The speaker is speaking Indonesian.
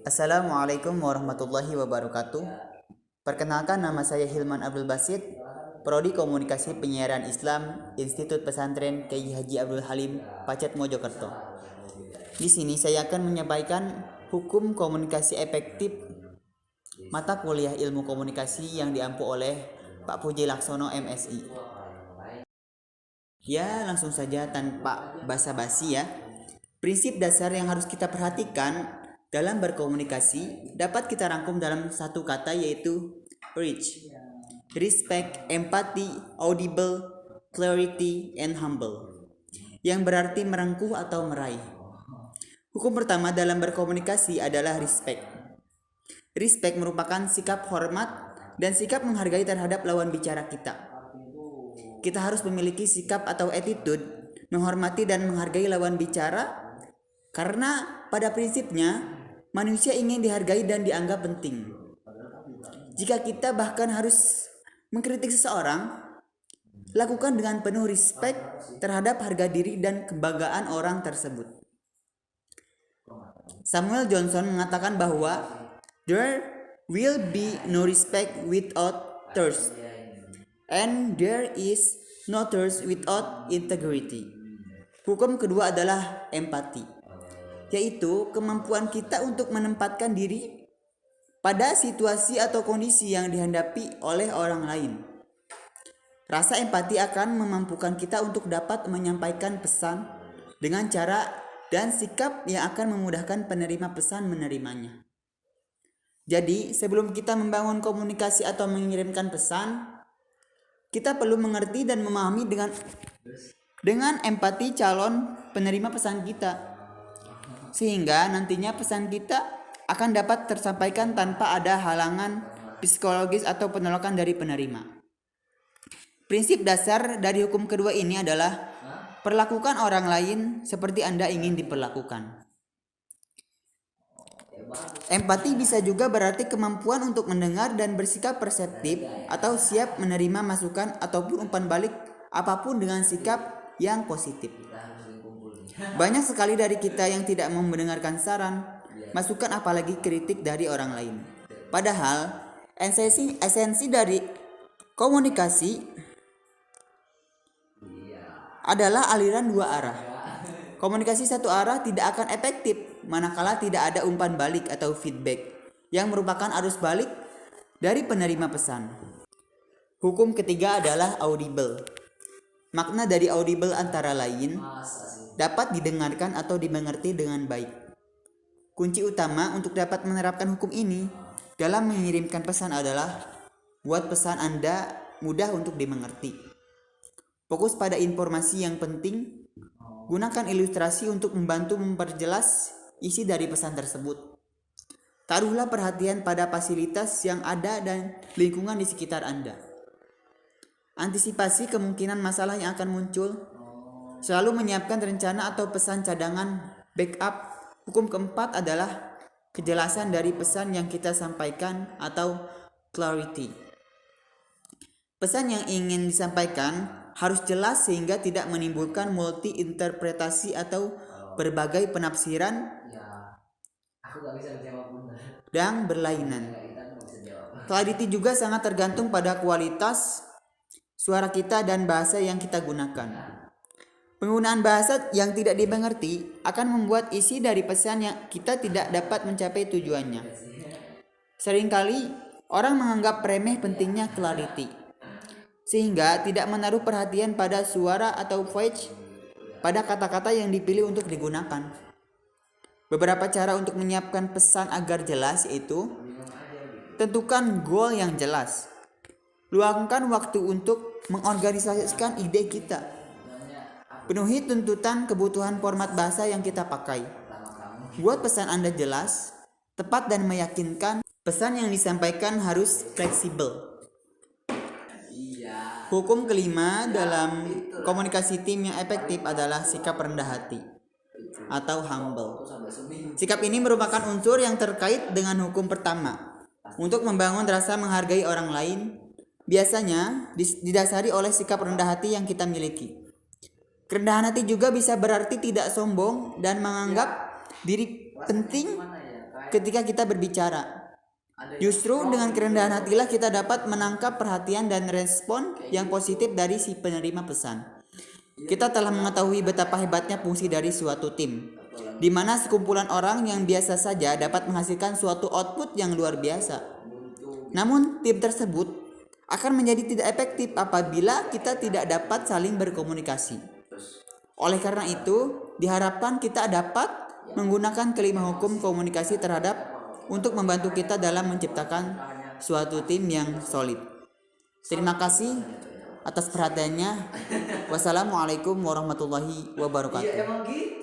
Assalamualaikum warahmatullahi wabarakatuh. Perkenalkan, nama saya Hilman Abdul Basit, Prodi Komunikasi Penyiaran Islam, Institut Pesantren Kiai Haji Abdul Halim, Pacet Mojokerto. Di sini saya akan menyampaikan hukum komunikasi efektif mata kuliah ilmu komunikasi yang diampu oleh Pak Puji Laksono MSI. Ya, langsung saja tanpa basa-basi ya. Prinsip dasar yang harus kita perhatikan dalam berkomunikasi dapat kita rangkum dalam satu kata, yaitu reach. Respect, empathy, audible, clarity, and humble, yang berarti merengkuh atau meraih. Hukum pertama dalam berkomunikasi adalah respect. Respect merupakan sikap hormat dan sikap menghargai terhadap lawan bicara kita. Kita harus memiliki sikap atau attitude menghormati dan menghargai lawan bicara, karena pada prinsipnya manusia ingin dihargai dan dianggap penting. Jika kita bahkan harus mengkritik seseorang, lakukan dengan penuh respect terhadap harga diri dan kebanggaan orang tersebut. Samuel Johnson mengatakan bahwa there will be no respect without thirst, and there is no thirst without integrity. Hukum kedua adalah empati, yaitu kemampuan kita untuk menempatkan diri pada situasi atau kondisi yang dihadapi oleh orang lain. Rasa empati akan memampukan kita untuk dapat menyampaikan pesan dengan cara dan sikap yang akan memudahkan penerima pesan menerimanya. Jadi, sebelum kita membangun komunikasi atau mengirimkan pesan, kita perlu mengerti dan memahami dengan empati calon penerima pesan kita, sehingga nantinya pesan kita akan dapat tersampaikan tanpa ada halangan psikologis atau penolakan dari penerima. Prinsip dasar dari hukum kedua ini adalah perlakukan orang lain seperti Anda ingin diperlakukan. Empati bisa juga berarti kemampuan untuk mendengar dan bersikap perseptif atau siap menerima masukan ataupun umpan balik apapun dengan sikap yang positif. Banyak sekali dari kita yang tidak mau mendengarkan saran, masukan, apalagi kritik dari orang lain. Padahal esensi dari komunikasi adalah aliran dua arah. Komunikasi satu arah tidak akan efektif manakala tidak ada umpan balik atau feedback yang merupakan arus balik dari penerima pesan. Hukum ketiga adalah audible. Makna dari audible antara lain dapat didengarkan atau dimengerti dengan baik. Kunci utama untuk dapat menerapkan hukum ini dalam mengirimkan pesan adalah buat pesan Anda mudah untuk dimengerti. Fokus pada informasi yang penting. Gunakan ilustrasi untuk membantu memperjelas isi dari pesan tersebut. Taruhlah perhatian pada fasilitas yang ada dan lingkungan di sekitar Anda. Antisipasi kemungkinan masalah yang akan muncul. Selalu menyiapkan rencana atau pesan cadangan backup. Hukum keempat adalah kejelasan dari pesan yang kita sampaikan atau clarity. Pesan yang ingin disampaikan harus jelas sehingga tidak menimbulkan multi interpretasi atau berbagai penafsiran dan berlainan. Clarity juga sangat tergantung pada kualitas suara kita dan bahasa yang kita gunakan. Penggunaan bahasa yang tidak dimengerti akan membuat isi dari pesan yang kita tidak dapat mencapai tujuannya. Seringkali orang menganggap remeh pentingnya clarity, sehingga tidak menaruh perhatian pada suara atau voice pada kata-kata yang dipilih untuk digunakan. Beberapa cara untuk menyiapkan pesan agar jelas yaitu: tentukan goal yang jelas. Luangkan waktu untuk mengorganisasikan ide kita. Penuhi tuntutan kebutuhan format bahasa yang kita pakai. Buat pesan Anda jelas, tepat dan meyakinkan. Pesan yang disampaikan harus fleksibel. Hukum kelima dalam komunikasi tim yang efektif adalah sikap rendah hati atau humble. Sikap ini merupakan unsur yang terkait dengan hukum pertama. Untuk membangun rasa menghargai orang lain, biasanya didasari oleh sikap rendah hati yang kita miliki. Kerendahan hati juga bisa berarti tidak sombong dan menganggap diri penting ketika kita berbicara. Justru dengan kerendahan hatilah kita dapat menangkap perhatian dan respon yang positif dari si penerima pesan. Kita telah mengetahui betapa hebatnya fungsi dari suatu tim, di mana sekumpulan orang yang biasa saja dapat menghasilkan suatu output yang luar biasa. Namun, tim tersebut akan menjadi tidak efektif apabila kita tidak dapat saling berkomunikasi. Oleh karena itu, diharapkan kita dapat menggunakan kelima hukum komunikasi terhadap untuk membantu kita dalam menciptakan suatu tim yang solid. Terima kasih atas perhatiannya. Wassalamualaikum warahmatullahi wabarakatuh.